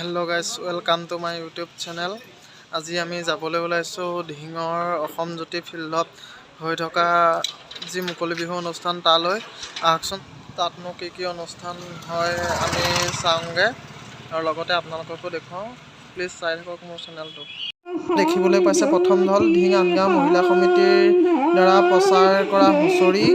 Hello' guys, welcome to my YouTube channel. আজি আমি যাবলৈ ওলাইছোঁ ধিঙৰ অসম জ্যোতি ফিল্ডত হৈ থকা যি মুকলি বিহু অনুষ্ঠান তালৈ। আহকচোন তাতনো কি অনুষ্ঠান হয় আমি চাওঁগৈ আৰু লগতে আপোনালোককো দেখুৱাওঁ। প্লিজ চাই থাকক মোৰ চেনেলটো। দেখিবলৈ পাইছে প্ৰথম দল ধিং আনগাঁও মহিলা সমিতিৰ দ্বাৰা প্ৰচাৰ কৰা হুঁচৰি।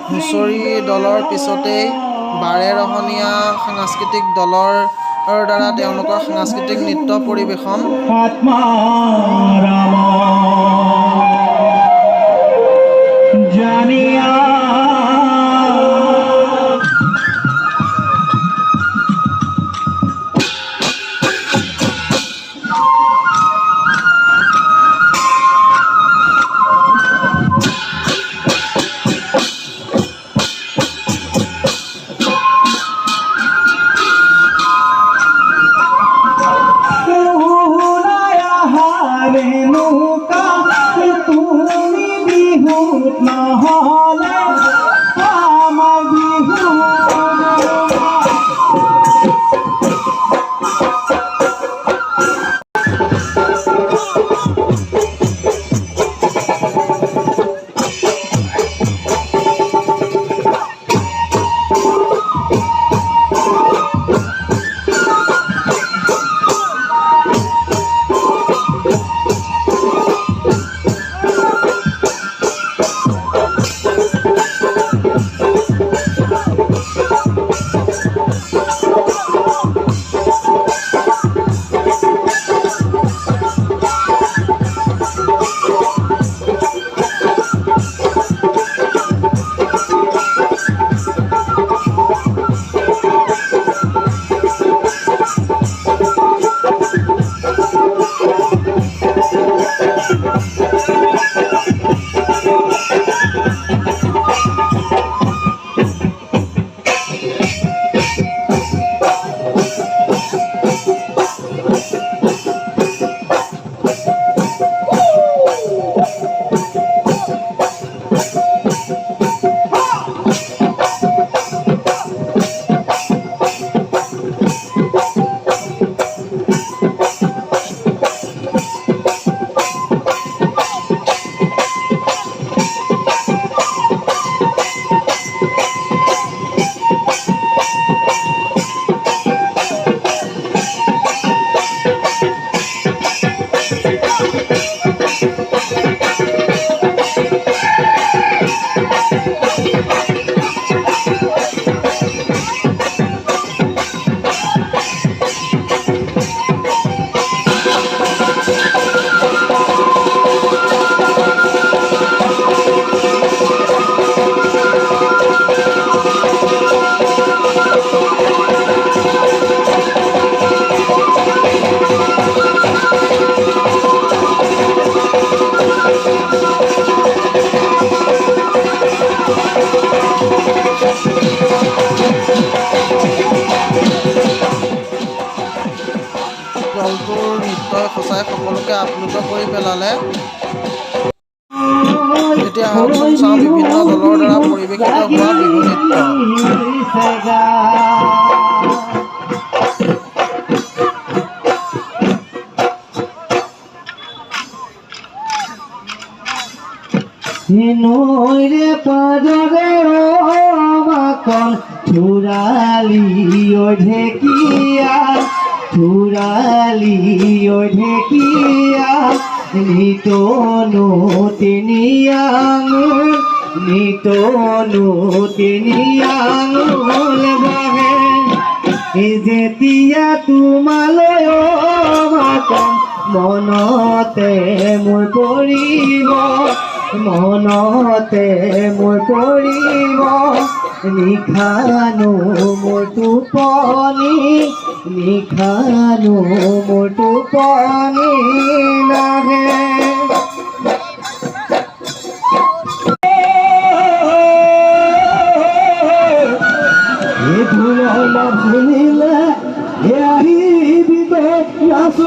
হুঁচৰি দলৰ পিছতেই বাৰেৰহণীয়া সাংস্কৃতিক দলৰ দ্বাৰা তেওঁলোকৰ সাংস্কৃতিক নৃত্য পৰিৱেশন। দলটোৰ নৃত্যই সঁচাই সকলোকে আপ্লুত কৰি পেলালে। এতিয়া আহকচোন চাওঁ বিভিন্ন দলৰ দ্বাৰা পৰিৱেশিত হোৱা বিহু নৃত্য। নৈৰে পাদৰে মাকন চুৰালি ঢেকীয়া চুৰালি ঢেকীয়া নিতনো তিনি আঙুল নিতনো তিনি আঙুল বহে যেতিয়া তোমালৈ মাতম মনতে মোৰ পৰিব মনতে মোৰ পৰিব নিখানো মোৰ টোপনি নিখানো মোৰ টোপনি নাহে শুনিলে আহিবি নাচ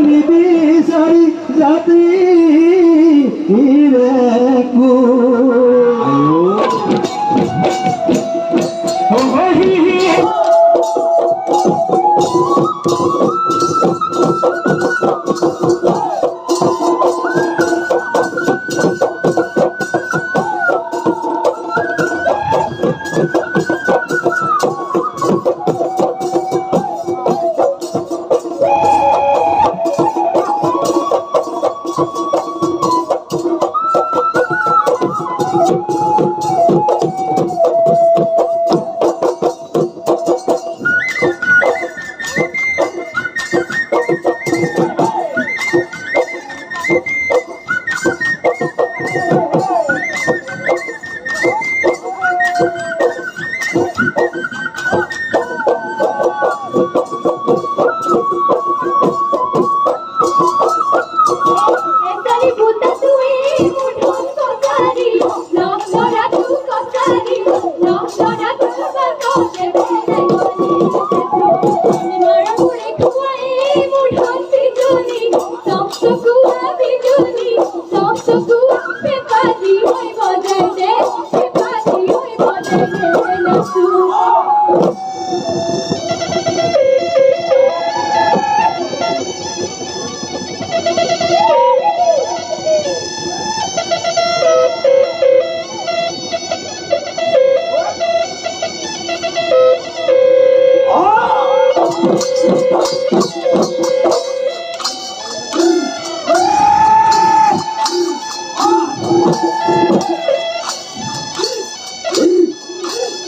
নিবিচাৰি জাতি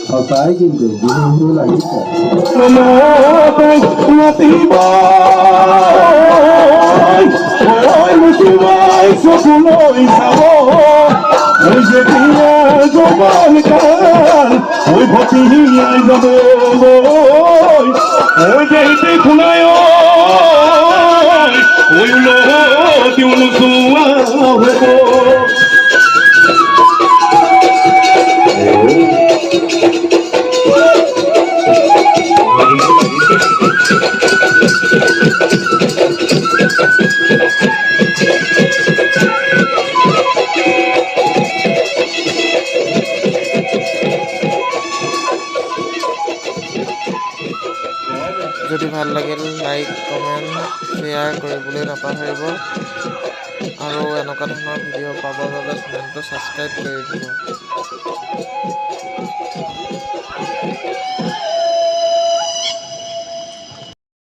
সঁচাই কিন্তু বিহু লাগিছে চকুলৈ চাব যেতিয়া জবান কাল ভটিয়াই যাব শুনাই নোচোৱা হ'ব যদি ভাল লাগিল লাইক কমেণ্ট শ্বেয়াৰ কৰিবলৈ নাপাহৰিব আৰু এনেকুৱা ধৰণৰ ভিডিঅ' পাবৰ বাবে চেনেলটো ছাবস্ক্ৰাইব কৰি দিব।